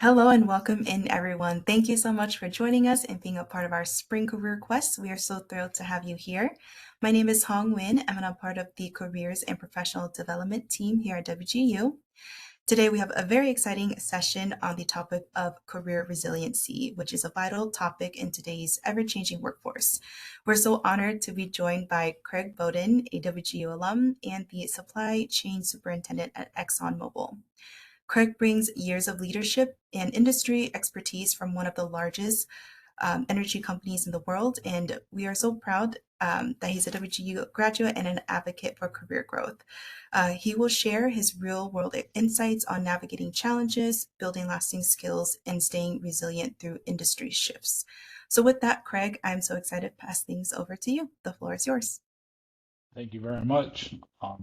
Hello and welcome in, everyone. Thank you so much for joining us and being a part of our Spring Career Quest. We are so thrilled to have you here. My name is Hong Win. I'm a part of the Careers and Professional Development team here at WGU. Today, we have a very exciting session on the topic of career resiliency, which is a vital topic in today's ever-changing workforce. We're so honored to be joined by Craig Bowden, a WGU alum and the Supply Chain Superintendent at ExxonMobil. Craig brings years of leadership and industry expertise from one of the largest energy companies in the world, and we are so proud that he's a WGU graduate and an advocate for career growth. He will share his real world insights on navigating challenges, building lasting skills, and staying resilient through industry shifts. So, with that, Craig, I'm so excited to pass things over to you. The floor is yours. Thank you very much.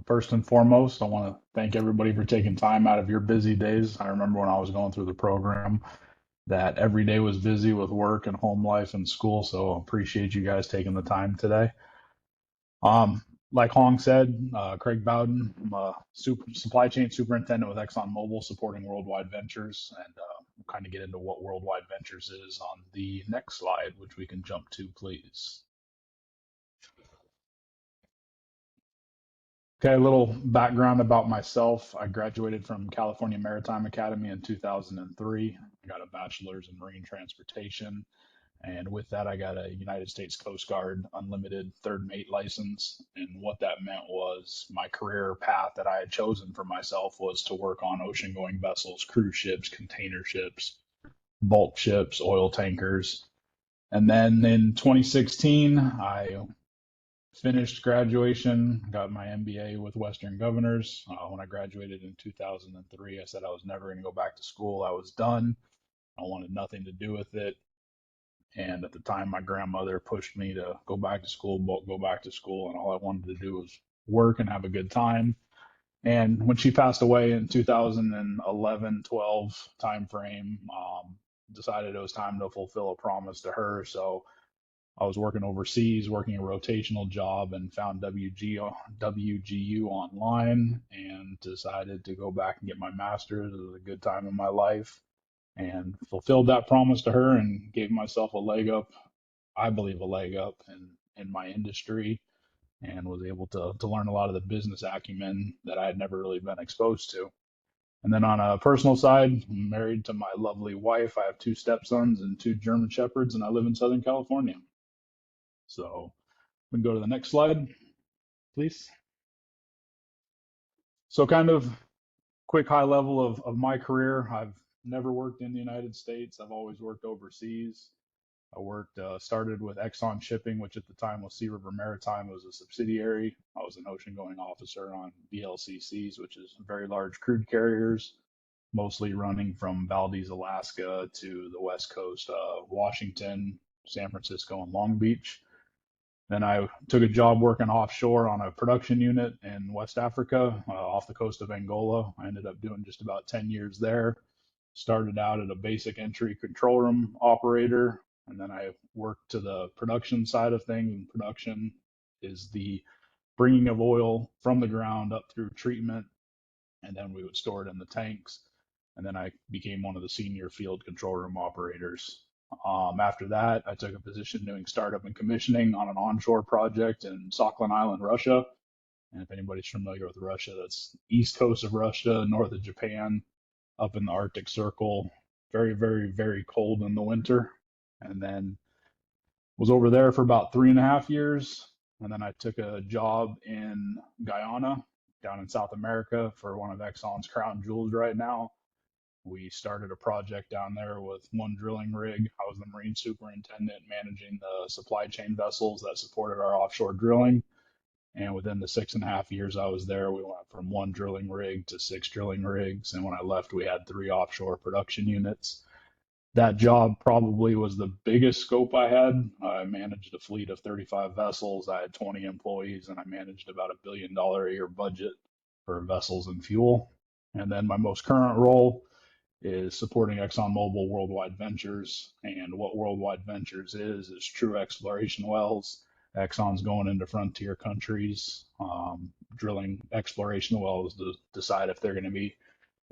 First and foremost, I want to thank everybody for taking time out of your busy days. I remember when I was going through the program that every day was busy with work and home life and school, so I appreciate you guys taking the time today. Like Hong said, Craig Bowden, I'm a supply chain superintendent with ExxonMobil supporting worldwide ventures, and we'll kind of get into what worldwide ventures is on the next slide, which we can jump to, please. Okay, a little background about myself. I graduated from California Maritime Academy in 2003. I got a bachelor's in marine transportation. And with that, I got a United States Coast Guard unlimited third mate license. And what that meant was my career path that I had chosen for myself was to work on ocean going vessels, cruise ships, container ships, bulk ships, oil tankers. And then in 2016, I finished graduation, got my MBA with Western Governors. When I graduated in 2003, I said I was never going to go back to school. I was done. I wanted nothing to do with it. And at the time, my grandmother pushed me to go back to school, go back to school. And all I wanted to do was work and have a good time. And when she passed away in 2011, 12 timeframe, decided it was time to fulfill a promise to her. So I was working overseas, working a rotational job, and found WGU online and decided to go back and get my master's. It was a good time in my life and fulfilled that promise to her and gave myself a leg up, I believe a leg up in my industry, and was able to learn a lot of the business acumen that I had never really been exposed to. And then on a personal side, I'm married to my lovely wife. I have two stepsons and two German Shepherds, and I live in Southern California. So we can go to the next slide, please. So kind of quick high level of my career. I've never worked in the United States. I've always worked overseas. I worked, started with Exxon Shipping, which at the time was Sea River Maritime. It was a subsidiary. I was an ocean going officer on VLCCs, which is very large crude carriers, mostly running from Valdez, Alaska to the west coast of Washington, San Francisco, and Long Beach. Then I took a job working offshore on a production unit in West Africa, off the coast of Angola. I ended up doing just about 10 years there. Started out at a basic entry control room operator, and then I worked to the production side of things. And production is the bringing of oil from the ground up through treatment, and then we would store it in the tanks. And then I became one of the senior field control room operators. After that, I took a position doing startup and commissioning on an onshore project in Sakhalin Island, Russia. And if anybody's familiar with Russia, that's east coast of Russia, north of Japan, up in the Arctic Circle. Very, very, very cold in the winter. And then was over there for about 3.5 years. And then I took a job in Guyana, down in South America, for one of Exxon's crown jewels right now. We started a project down there with one drilling rig. I was the marine superintendent managing the supply chain vessels that supported our offshore drilling. And within the 6.5 years I was there, we went from one drilling rig to six drilling rigs. And when I left, we had three offshore production units. That job probably was the biggest scope I had. I managed a fleet of 35 vessels. I had 20 employees, and I managed about $1 billion a year budget for vessels and fuel. And then my most current role is supporting ExxonMobil Worldwide Ventures. And what Worldwide Ventures is true exploration wells. Exxon's going into frontier countries, drilling exploration wells to decide if they're going to be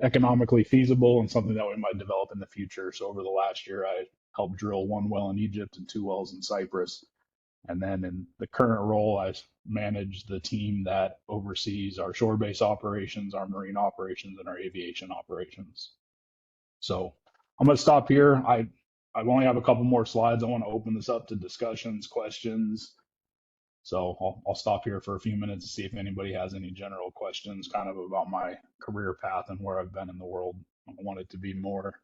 economically feasible and something that we might develop in the future. So over the last year, I helped drill one well in Egypt and two wells in Cyprus. And then in the current role, I manage the team that oversees our shore base operations, our marine operations, and our aviation operations. So I'm going to stop here. I only have a couple more slides. I want to open this up to discussions, questions. So I'll stop here for a few minutes to see if anybody has any general questions kind of about my career path and where I've been in the world. I want it to be more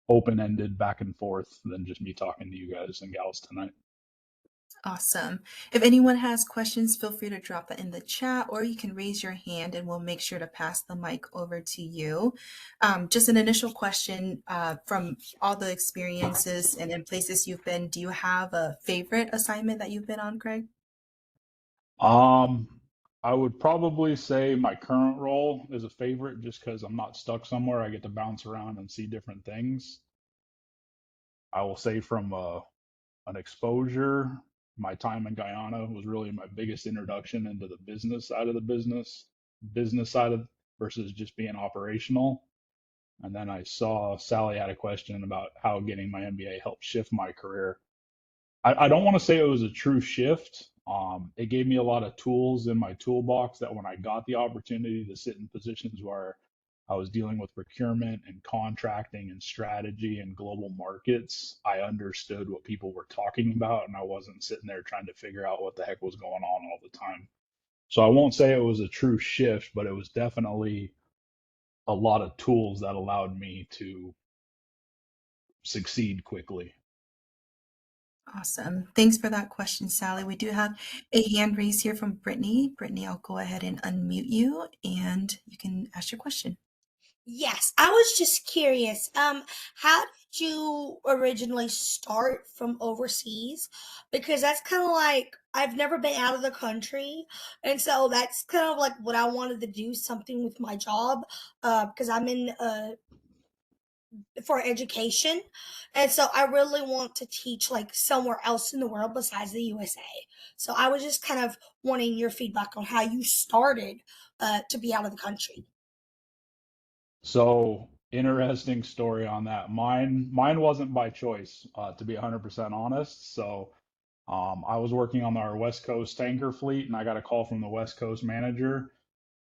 open-ended back and forth than just me talking to you guys and gals tonight. Awesome. If anyone has questions, feel free to drop that in the chat, or you can raise your hand and we'll make sure to pass the mic over to you. Just an initial question, from all the experiences and in places you've been, do you have a favorite assignment that you've been on, Craig? Um, I would probably say my current role is a favorite just because I'm not stuck somewhere. I get to bounce around and see different things. I will say from an exposure, my time in Guyana was really my biggest introduction into the business side of the business side of versus just being operational. And then I saw Sally had a question about how getting my MBA helped shift my career. I don't want to say it was a true shift. It gave me a lot of tools in my toolbox that when I got the opportunity to sit in positions where I was dealing with procurement and contracting and strategy and global markets, I understood what people were talking about and I wasn't sitting there trying to figure out what the heck was going on all the time. So I won't say it was a true shift, but it was definitely a lot of tools that allowed me to succeed quickly. Awesome. Thanks for that question, Sally. We do have a hand raised here from Brittany. Brittany, I'll go ahead and unmute you and you can ask your question. Yes, I was just curious. How did you originally start from overseas? Because that's kind of like I've never been out of the country, and so that's kind of like what I wanted to do something with my job. Because I'm in for education, and so I really want to teach like somewhere else in the world besides the USA. So I was just kind of wanting your feedback on how you started to be out of the country. So interesting story on that. Mine wasn't by choice, to be 100% honest. So I was working on our West Coast tanker fleet, and I got a call from the West Coast manager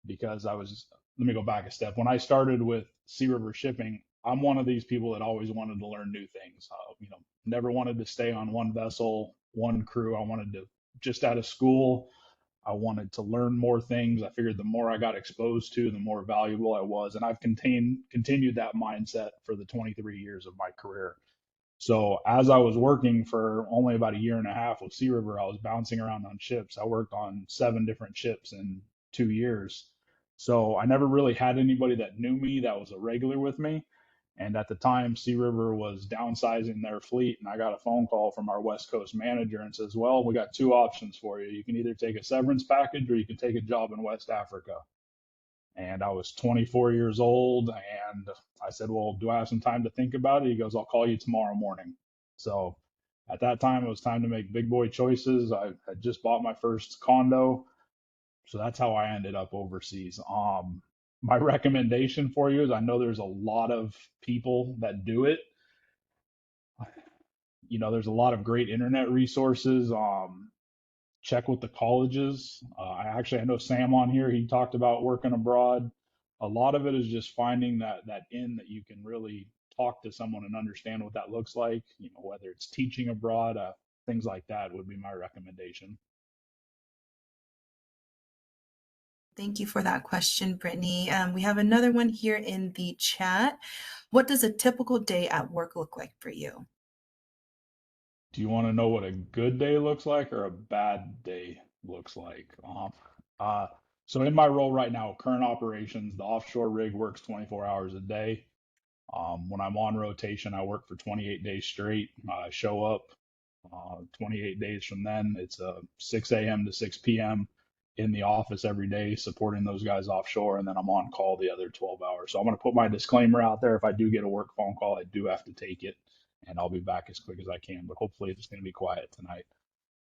because I was. Let me go back a step. When I started with Sea River Shipping, I'm one of these people that always wanted to learn new things. Never wanted to stay on one vessel, one crew. I wanted to just out of school. I wanted to learn more things. I figured the more I got exposed to, the more valuable I was. And I've continued that mindset for the 23 years of my career. So as I was working for only about a year and a half with Sea River, I was bouncing around on ships. I worked on 7 different ships in 2 years. So I never really had anybody that knew me that was a regular with me. And at the time, Sea River was downsizing their fleet, and I got a phone call from our West Coast manager and says, "Well, we got two options for you. You can either take a severance package or you can take a job in West Africa." And I was 24 years old, and I said, "Well, do I have some time to think about it?" He goes, "I'll call you tomorrow morning." So at that time, it was time to make big boy choices. I had just bought my first condo, so that's how I ended up overseas. My recommendation for you is I know there's a lot of people that do it. There's a lot of great internet resources. Check with the colleges. I know Sam on here. He talked about working abroad. A lot of it is just finding that in that you can really talk to someone and understand what that looks like. Whether it's teaching abroad, things like that would be my recommendation. Thank you for that question, Brittany. We have another one here in the chat. What does a typical day at work look like for you? Do you want to know what a good day looks like or a bad day looks like? Uh, so in my role right now, current operations, the offshore rig works 24 hours a day. When I'm on rotation, I work for 28 days straight. I show up 28 days from then. It's 6 a.m. to 6 p.m. in the office every day, supporting those guys offshore, and then I'm on call the other 12 hours. So I'm going to put my disclaimer out there. If I do get a work phone call, I do have to take it, and I'll be back as quick as I can. But hopefully, it's going to be quiet tonight.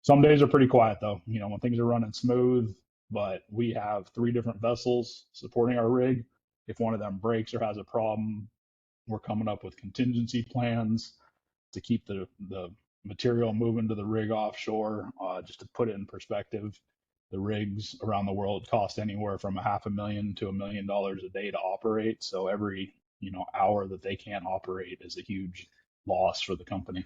Some days are pretty quiet though, when things are running smooth. But we have 3 different vessels supporting our rig. if one of them breaks or has a problem, we're coming up with contingency plans to keep the material moving to the rig offshore. Just to put it in perspective, the rigs around the world cost anywhere from $500,000 to $1 million a day to operate. So every hour that they can't operate is a huge loss for the company.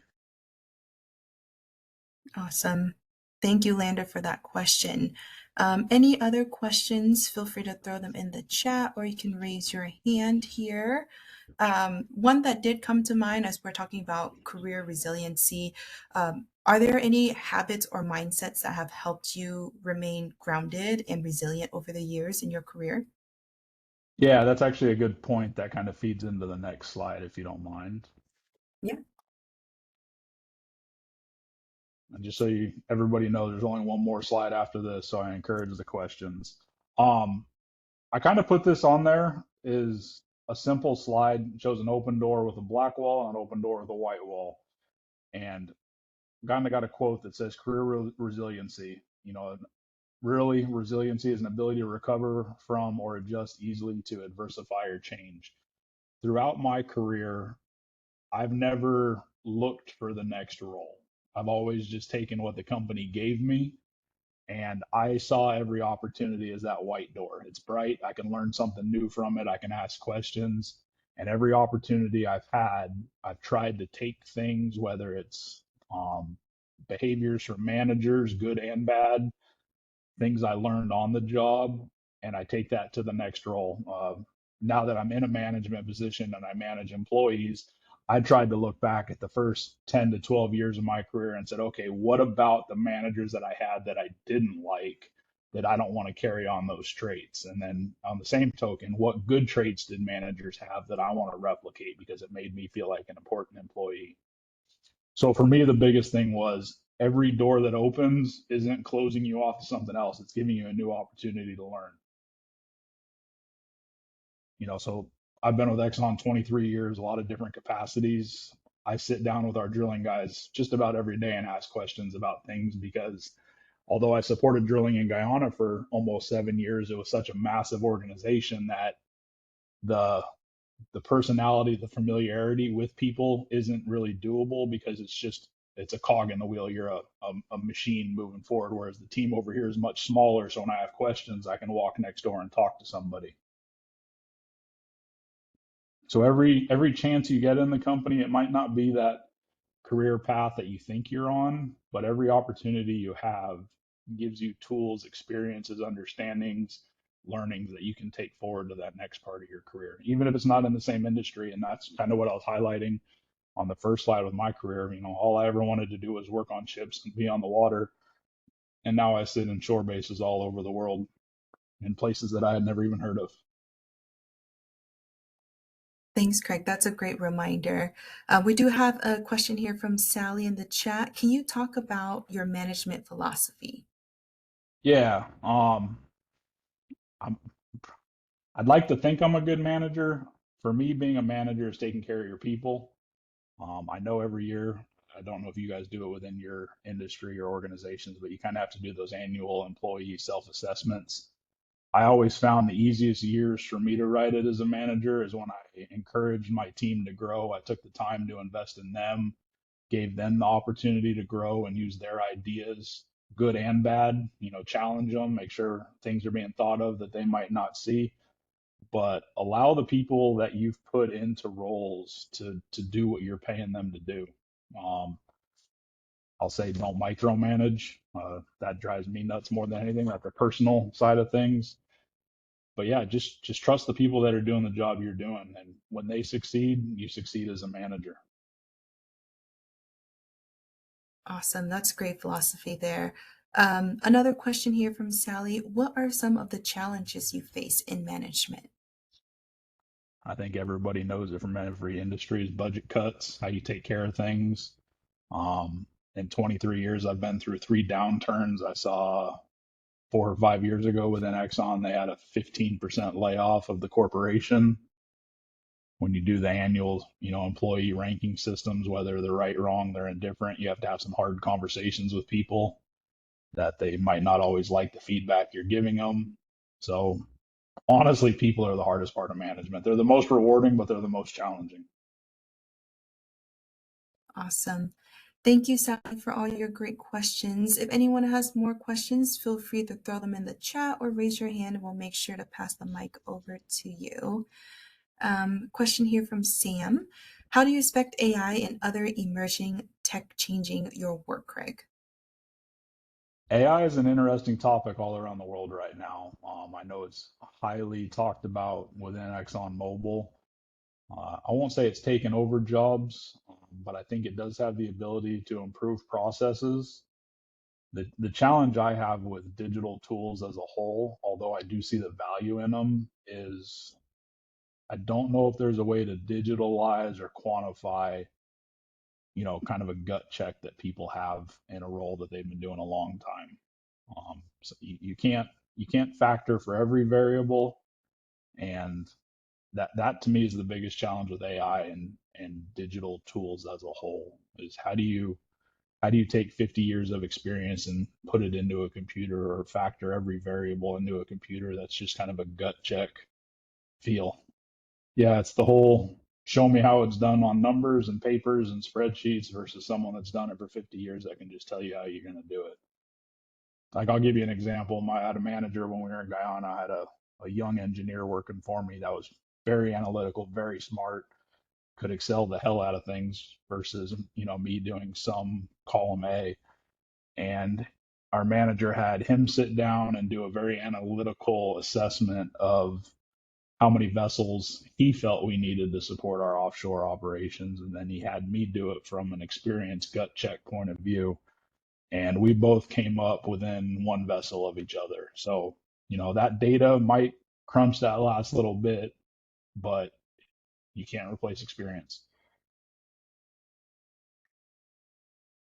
Awesome. Thank you, Lander, for that question. Any other questions? Feel free to throw them in the chat, or you can raise your hand here. One that did come to mind as we're talking about career resiliency, are there any habits or mindsets that have helped you remain grounded and resilient over the years in your career? Yeah, that's actually a good point that kind of feeds into the next slide, if you don't mind. Yeah. And just so everybody knows, there's only one more slide after this, so I encourage the questions. I kind of put this on there is a simple slide. It shows an open door with a black wall and an open door with a white wall. And kind of got a quote that says career resiliency. Really, resiliency is an ability to recover from or adjust easily to adversify or change. Throughout my career, I've never looked for the next role. I've always just taken what the company gave me, and I saw every opportunity as that white door. It's bright. I can learn something new from it. I can ask questions. And every opportunity I've had, I've tried to take things, whether it's behaviors from managers, good and bad, things I learned on the job, and I take that to the next role. Now that I'm in a management position and I manage employees, I tried to look back at the first 10 to 12 years of my career and said, okay, what about the managers that I had that I didn't like, that I don't want to carry on those traits? And then on the same token, what good traits did managers have that I want to replicate because it made me feel like an important employee? So for me, the biggest thing was every door that opens isn't closing you off to something else. It's giving you a new opportunity to learn. So I've been with Exxon 23 years, a lot of different capacities. I sit down with our drilling guys just about every day and ask questions about things because although I supported drilling in Guyana for almost 7 years, it was such a massive organization that the the personality, the familiarity with people isn't really doable because it's a cog in the wheel. You're a machine moving forward, whereas the team over here is much smaller. So when I have questions, I can walk next door and talk to somebody. So every chance you get in the company, it might not be that career path that you think you're on, but every opportunity you have gives you tools, experiences, understandings, learnings that you can take forward to that next part of your career, even if it's not in the same industry. And that's kind of what I was highlighting on the first slide with my career. All I ever wanted to do was work on ships and be on the water. And now I sit in shore bases all over the world in places that I had never even heard of. Thanks, Craig. That's a great reminder. We do have a question here from Sally in the chat. Can you talk about your management philosophy? Yeah. I'm, I'd like to think I'm a good manager. For me, being a manager is taking care of your people. I know every year, I don't know if you guys do it within your industry or organizations, but you kind of have to do those annual employee self-assessments. I always found the easiest years for me to write it as a manager is when I encouraged my team to grow. I took the time to invest in them, gave them the opportunity to grow and use their ideas, good and bad, challenge them, make sure things are being thought of that they might not see, but allow the people that you've put into roles to do what you're paying them to do. Um, I'll say don't micromanage. That drives me nuts more than anything. That's the personal side of things. But yeah, just trust the people that are doing the job you're doing, and when they succeed, you succeed as a manager. Awesome. That's great philosophy there. Another question here from Sally. What are some of the challenges you face in management? I think everybody knows it from every industry is budget cuts, how you take care of things. In 23 years, I've been through 3 downturns. I saw 4 or 5 years ago within Exxon, they had a 15% layoff of the corporation. When you do the annual, employee ranking systems, whether they're right, wrong, they're indifferent, you have to have some hard conversations with people that they might not always like the feedback you're giving them. So Honestly, people are the hardest part of management. They're the most rewarding, but they're the most challenging. Awesome. Thank you, Sally, for all your great questions. If anyone has more questions, feel free to throw them in the chat or raise your hand and we'll make sure to pass the mic over to you. Question here from Sam. How do you expect AI and other emerging tech changing your work, Craig? AI is an interesting topic all around the world right now. I know it's highly talked about within ExxonMobil. I won't say it's taken over jobs, but I think it does have the ability to improve processes. The challenge I have with digital tools as a whole, although I do see the value in them, is I don't know if there's a way to digitalize or quantify, kind of a gut check that people have in a role that they've been doing a long time. So you can't factor for every variable, and that to me is the biggest challenge with AI and digital tools as a whole is how do you take 50 years of experience and put it into a computer or factor every variable into a computer that's just kind of a gut check feel. Yeah, it's the whole show me how it's done on numbers and papers and spreadsheets versus someone that's done it for 50 years that can just tell you how you're going to do it. Like I'll give you an example. I had a manager when we were in Guyana. I had a young engineer working for me that was very analytical, very smart, could excel the hell out of things versus, me doing some column A. And our manager had him sit down and do a very analytical assessment of how many vessels he felt we needed to support our offshore operations. And then he had me do it from an experienced gut check point of view. And we both came up within one vessel of each other. So, that data might crunch that last little bit, but you can't replace experience.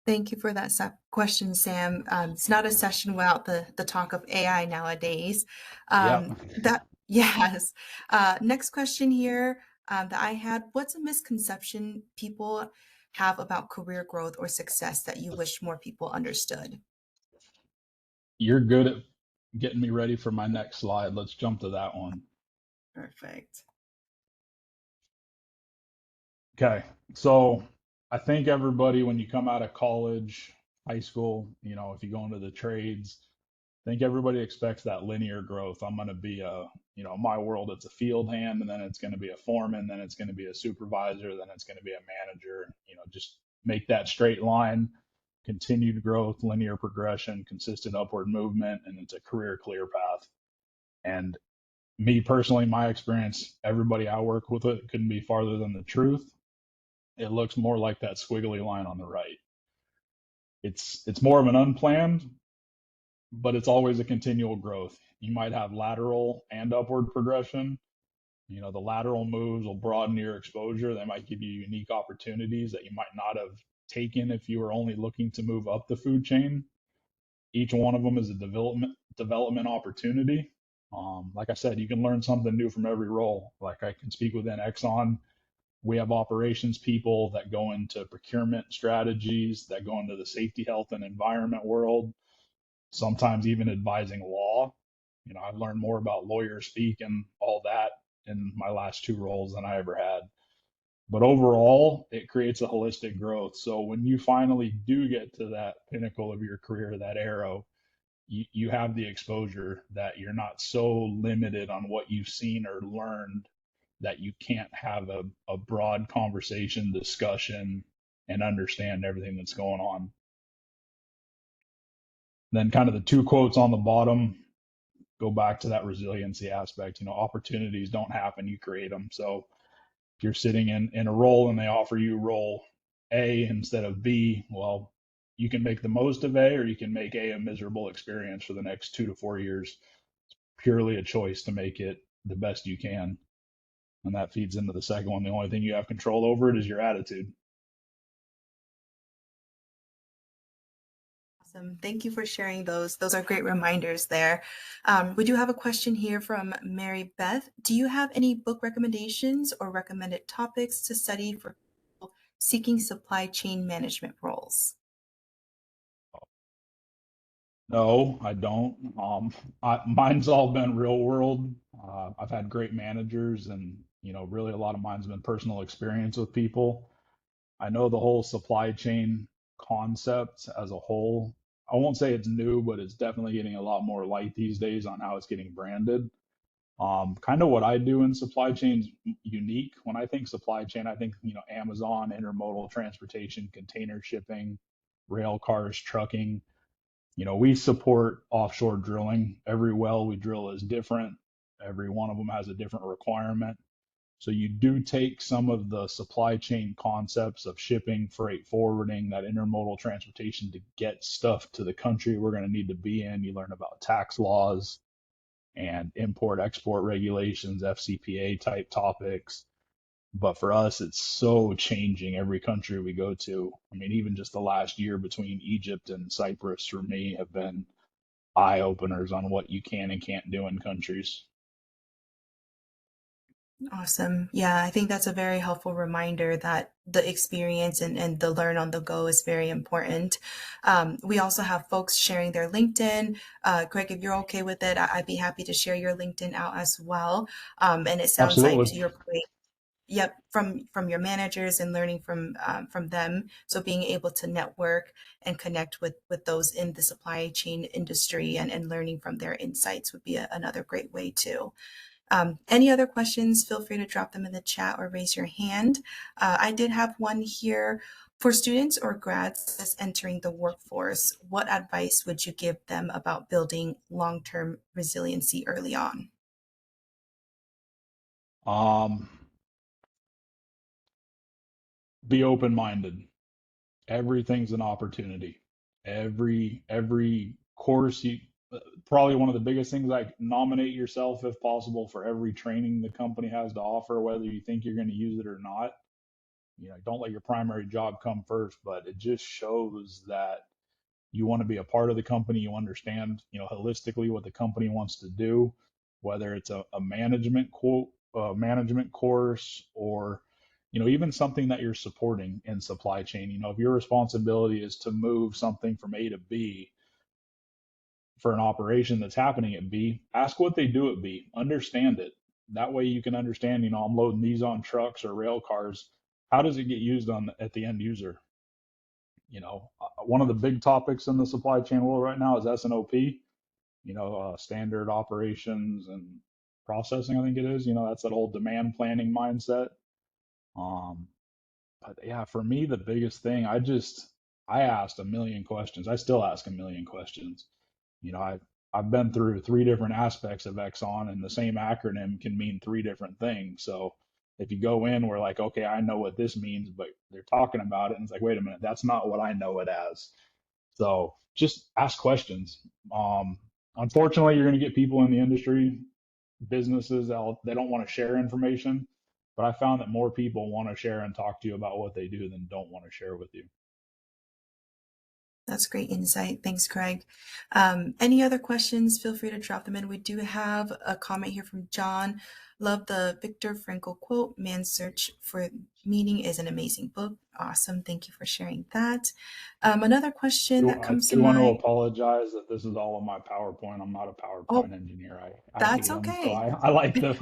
Thank you for that question, Sam. It's not a session without the talk of AI nowadays. Yep. Yes. Next question here that I had. What's a misconception people have about career growth or success that you wish more people understood? You're good at getting me ready for my next slide. Let's jump to that one. Perfect. Okay. So I think everybody, when you come out of college, high school, if you go into the trades, I think everybody expects that linear growth. I'm going to be my world, it's a field hand, and then it's going to be a foreman, then it's going to be a supervisor, then it's going to be a manager, just make that straight line, continued growth, linear progression, consistent upward movement, and it's a career clear path. And me personally, my experience, everybody I work with it couldn't be farther than the truth. It looks more like that squiggly line on the right. It's more of an unplanned, but it's always a continual growth. You might have lateral and upward progression. The lateral moves will broaden your exposure. They might give you unique opportunities that you might not have taken if you were only looking to move up the food chain. Each one of them is a development opportunity. Like I said, you can learn something new from every role. Like I can speak within Exxon. We have operations people that go into procurement strategies, that go into the safety, health, and environment world, sometimes even advising law. I've learned more about lawyer speak and all that in my last two roles than I ever had. But overall, it creates a holistic growth. So when you finally do get to that pinnacle of your career, that arrow, you have the exposure that you're not so limited on what you've seen or learned that you can't have a broad conversation, discussion, and understand everything that's going on. Then kind of the two quotes on the bottom go back to that resiliency aspect. Opportunities don't happen, you create them. So if you're sitting in a role and they offer you role A instead of B, well, you can make the most of A, or you can make A a miserable experience for the next 2 to 4 years. It's purely a choice to make it the best you can. And that feeds into the second one. The only thing you have control over it is your attitude. Awesome. Thank you for sharing those. Those are great reminders there. We do have a question here from Mary Beth. Do you have any book recommendations or recommended topics to study for people seeking supply chain management roles? No, I don't. Mine's all been real world. I've had great managers, and really a lot of mine's been personal experience with people. I know the whole supply chain concept as a whole. I won't say it's new, but it's definitely getting a lot more light these days on how it's getting branded. Kind of what I do in supply chain's unique. When I think supply chain, I think, Amazon, intermodal transportation, container shipping, rail cars, trucking. We support offshore drilling. Every well we drill is different. Every one of them has a different requirement. So you do take some of the supply chain concepts of shipping, freight forwarding, that intermodal transportation to get stuff to the country we're going to need to be in. You learn about tax laws and import export regulations, FCPA type topics. But for us, it's so changing every country we go to. I mean, even just the last year between Egypt and Cyprus for me have been eye openers on what you can and can't do in countries. Awesome. Yeah, I think that's a very helpful reminder that the experience and the learn on the go is very important. We also have folks sharing their LinkedIn. Craig, if you're okay with it, I'd be happy to share your LinkedIn out as well. And it sounds like, Absolutely. to your point, yep, from your managers and learning from them. So being able to network and connect with those in the supply chain industry and learning from their insights would be another great way too. Any other questions, feel free to drop them in the chat or raise your hand. I did have one here. For students or grads that's entering the workforce, what advice would you give them about building long-term resiliency early on? Um, be open minded. Everything's an opportunity. Every course you probably one of the biggest things, like, nominate yourself if possible for every training the company has to offer, whether you think you're going to use it or not. Don't let your primary job come first, but it just shows that you want to be a part of the company. You understand, holistically what the company wants to do, whether it's a management course, or, even something that you're supporting in supply chain. If your responsibility is to move something from A to B for an operation that's happening at B, ask what they do at B, understand it. That way you can understand, I'm loading these on trucks or rail cars. How does it get used at the end user? One of the big topics in the supply chain world right now is S&OP, standard operations and processing, I think it is. That's that old demand planning mindset. Um, but yeah, for me, the biggest thing, I asked a million questions. I still ask a million questions. I've been through three different aspects of Exxon, and the same acronym can mean three different things. So if you go in, we're like, okay, I know what this means, but they're talking about it, and it's like, wait a minute, that's not what I know it as. So just ask questions. Um, Unfortunately, you're going to get people in the industry, businesses, they don't want to share information. But I found that more people want to share and talk to you about what they do than don't want to share with you. That's great insight. Thanks, Craig. Any other questions? Feel free to drop them in. We do have a comment here from John. Love the Viktor Frankl quote, Man's Search for Meaning is an amazing book. Awesome. Thank you for sharing that. Another question that I comes to do want to mind. apologize that this is all on my PowerPoint. I'm not a Oh, PowerPoint engineer. I hate that's them. So okay. I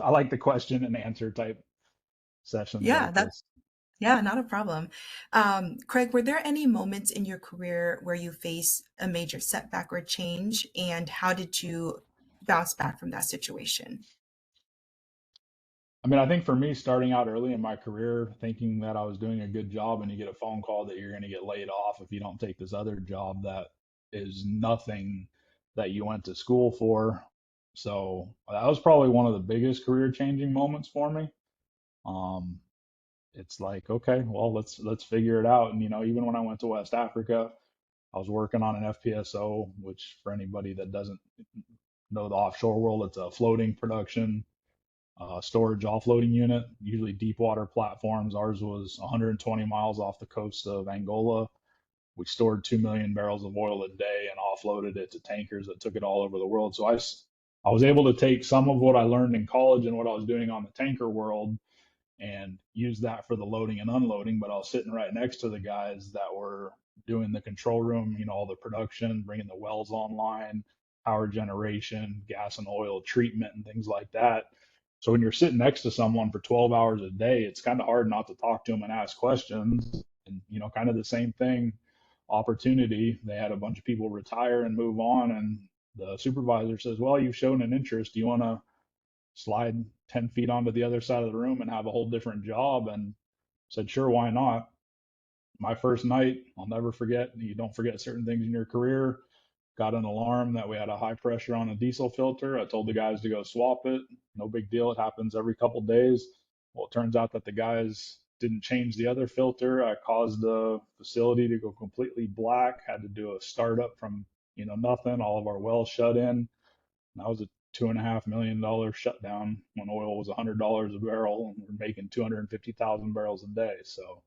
like the question and answer type sessions Yeah, like that this. yeah, not a problem. Craig, were there any moments in your career where you faced a major setback or change, and how did you bounce back from that situation? I mean, I think for me, starting out early in my career, thinking that I was doing a good job, and you get a phone call that you're going to get laid off if you don't take this other job that is nothing that you went to school for. So that was probably one of the biggest career changing moments for me. Um, it's like, okay, well, let's figure it out. And even when I went to West Africa, I was working on an FPSO, which, for anybody that doesn't know the offshore world, it's a floating production storage offloading unit, usually deep water platforms. Ours was 120 miles off the coast of Angola. We stored 2 million barrels of oil a day and offloaded it to tankers that took it all over the world. So I was able to take some of what I learned in college and what I was doing on the tanker world and use that for the loading and unloading. But I was sitting right next to the guys that were doing the control room, all the production, bringing the wells online, power generation, gas and oil treatment, and things like that. So when you're sitting next to someone for 12 hours a day, it's kind of hard not to talk to them and ask questions. And, kind of the same thing, opportunity. They had a bunch of people retire and move on. And the supervisor says, well, you've shown an interest. Do you want to slide 10 feet onto the other side of the room and have a whole different job? And said, sure, why not? My first night, I'll never forget. You don't forget certain things in your career. Got an alarm that we had a high pressure on a diesel filter. I told the guys to go swap it. No big deal. It happens every couple of days. Well, it turns out that the guys didn't change the other filter. I caused the facility to go completely black. Had to do a startup from nothing. All of our wells shut in. That was a $2.5 million shutdown when oil was $100 a barrel, and we're making 250,000 barrels a day. So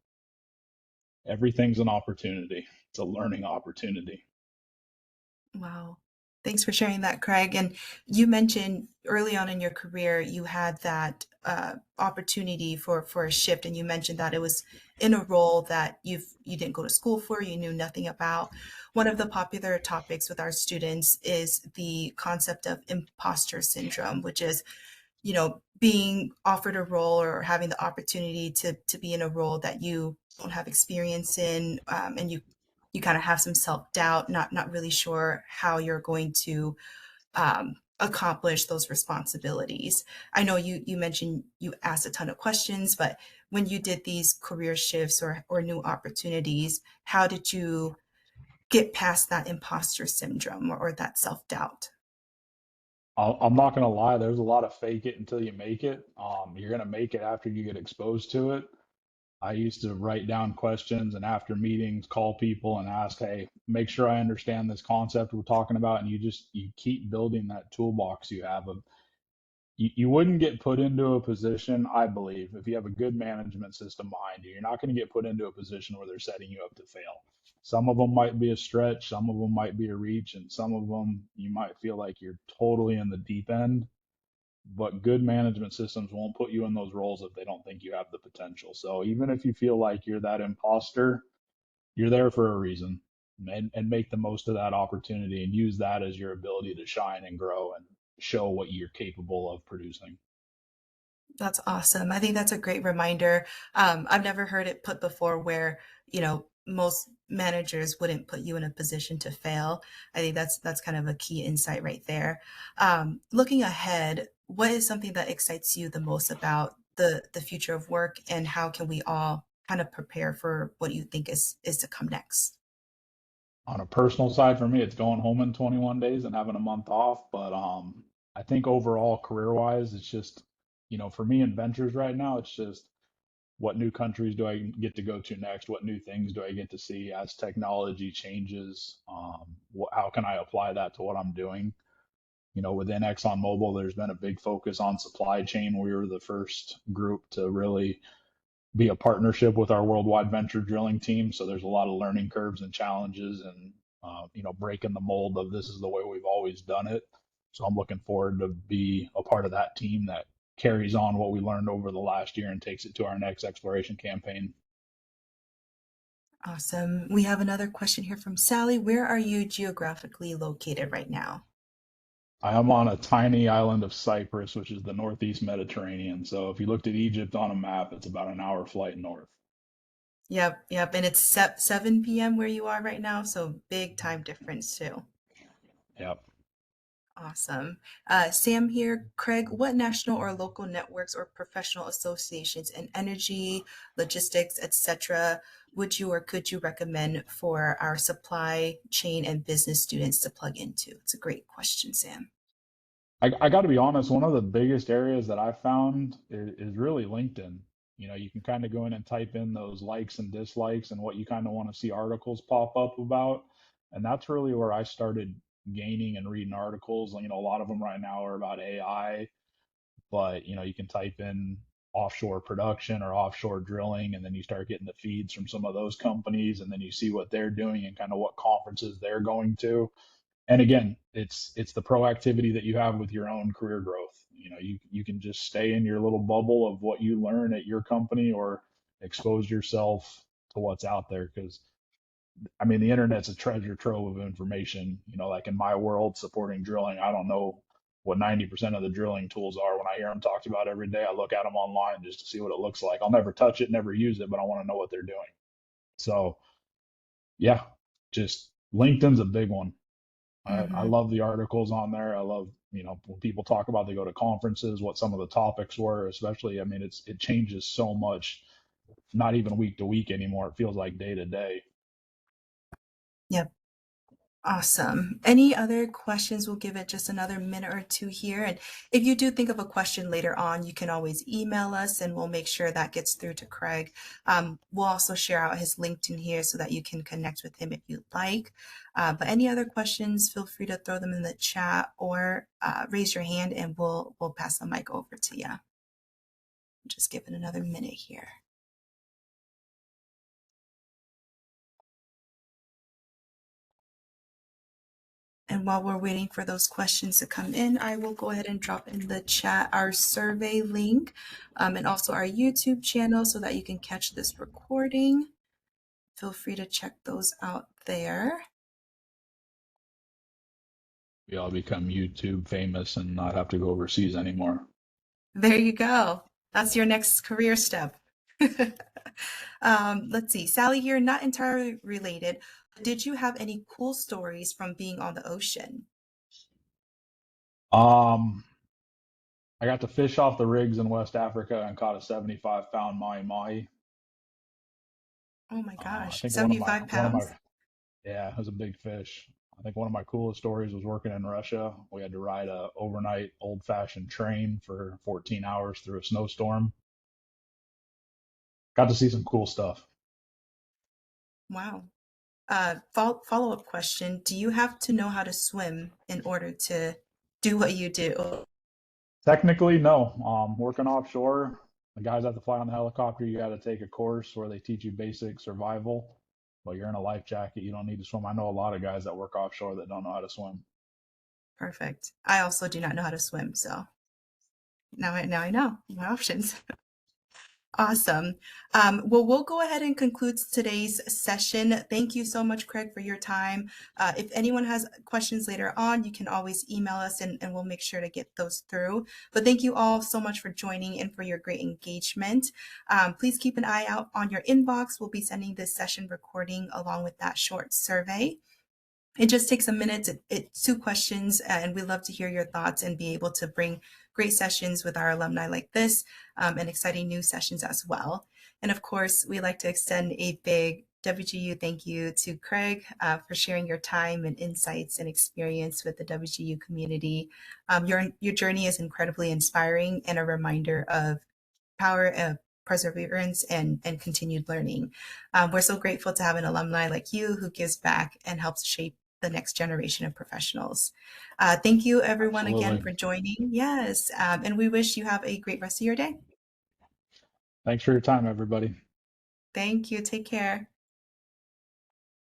everything's an opportunity. It's a learning opportunity. Wow. Thanks for sharing that, Craig. And you mentioned early on in your career, you had that opportunity for a shift, and you mentioned that it was in a role that you didn't go to school for, you knew nothing about. One of the popular topics with our students is the concept of imposter syndrome, which is being offered a role or having the opportunity to be in a role that you don't have experience in, and you kind of have some self-doubt, not really sure how you're going to accomplish those responsibilities. I know you mentioned you asked a ton of questions, but when you did these career shifts or new opportunities, how did you get past that imposter syndrome or that self-doubt? I'm not going to lie, there's a lot of fake it until you make it. You're going to make it after you get exposed to it. I used to write down questions and after meetings call people and ask, hey, make sure I understand this concept we're talking about. And you keep building that toolbox you have of you wouldn't get put into a position, I believe, if you have a good management system behind you. You're not going to get put into a position where they're setting you up to fail. Some of them might be a stretch, some of them might be a reach, and some of them you might feel like you're totally in the deep end. But good management systems won't put you in those roles if they don't think you have the potential. So even if you feel like you're that imposter, you're there for a reason, and make the most of that opportunity and use that as your ability to shine and grow and show what you're capable of producing. That's awesome. I think that's a great reminder. I've never heard it put before where, most managers wouldn't put you in a position to fail. I think that's kind of a key insight right there. Looking ahead, what is something that excites you the most about the future of work, and how can we all kind of prepare for what you think is to come next? On a personal side, for me, it's going home in 21 days and having a month off. But I think overall, career wise, it's just, for me in ventures right now, it's just what new countries do I get to go to next? What new things do I get to see as technology changes? How can I apply that to what I'm doing? Within ExxonMobil, there's been a big focus on supply chain. We were the first group to really be a partnership with our worldwide venture drilling team. So there's a lot of learning curves and challenges, and breaking the mold of this is the way we've always done it. So I'm looking forward to be a part of that team that carries on what we learned over the last year and takes it to our next exploration campaign. Awesome. We have another question here from Sally. Where are you geographically located right now? I am on a tiny island of Cyprus, which is the northeast Mediterranean. So if you looked at Egypt on a map, it's about an hour flight north. Yep, yep. And it's 7 p.m. where you are right now, so big time difference too. Yep. Awesome. Sam here. Craig, what national or local networks or professional associations in energy, logistics, etc., would you or could you recommend for our supply chain and business students to plug into? It's a great question, Sam. I got to be honest, one of the biggest areas that I found is really LinkedIn. You can kind of go in and type in those likes and dislikes and what you kind of want to see articles pop up about. And that's really where I started gaining and reading articles. A lot of them right now are about AI, but you can type in offshore production or offshore drilling, and then you start getting the feeds from some of those companies, and then you see what they're doing and kind of what conferences they're going to. And again, it's the proactivity that you have with your own career growth. You can just stay in your little bubble of what you learn at your company, or expose yourself to what's out there, because I mean, the internet's a treasure trove of information. Like in my world supporting drilling, I don't know what 90% of the drilling tools are. When I hear them talked about every day, I look at them online just to see what it looks like. I'll never touch it, never use it, but I want to know what they're doing. So yeah, just LinkedIn's a big one. I Mm-hmm. love the articles on there. I love, when people talk about they go to conferences, what some of the topics were, especially, I mean, it changes so much, not even week to week anymore. It feels like day to day. Yep. Awesome. Any other questions? We'll give it just another minute or two here. And if you do think of a question later on, you can always email us and we'll make sure that gets through to Craig. We'll also share out his LinkedIn here so that you can connect with him if you'd like. But any other questions, feel free to throw them in the chat or raise your hand and we'll pass the mic over to you. Just give it another minute here. And while we're waiting for those questions to come in, I will go ahead and drop in the chat our survey link and also our YouTube channel so that you can catch this recording. Feel free to check those out there. We all become YouTube famous and not have to go overseas anymore. There you go. That's your next career step. Let's see. Sally here, not entirely related. Did you have any cool stories from being on the ocean? Um, I got to fish off the rigs in West Africa and caught a 75-pound mahi mahi. Oh my I gosh, think 75 one of my pounds? yeah, it was a big fish. I think one of my coolest stories was working in Russia. We had to ride a overnight old-fashioned train for 14 hours through a snowstorm. Got to see some cool stuff. Wow. Follow-up question. Do you have to know how to swim in order to do what you do? Technically, no. Working offshore, the guys have to fly on the helicopter. You got to take a course where they teach you basic survival. But you're in a life jacket. You don't need to swim. I know a lot of guys that work offshore that don't know how to swim. Perfect. I also do not know how to swim, so now I know my options. Awesome. Well, we'll go ahead and conclude today's session. Thank you so much, Craig, for your time. If anyone has questions later on, you can always email us and we'll make sure to get those through. But thank you all so much for joining and for your great engagement. Please keep an eye out on your inbox. We'll be sending this session recording along with that short survey. It just takes a minute. It's 2 questions, and we love to hear your thoughts and be able to bring great sessions with our alumni like this and exciting new sessions as well. And of course, we like to extend a big WGU thank you to Craig for sharing your time and insights and experience with the WGU community. Your journey is incredibly inspiring and a reminder of power of perseverance and continued learning. We're so grateful to have an alumni like you who gives back and helps shape the next generation of professionals. Thank you, everyone, again Absolutely. for joining. Yes, and we wish you have a great rest of your day. Thanks for your time, everybody. Thank you. Take care.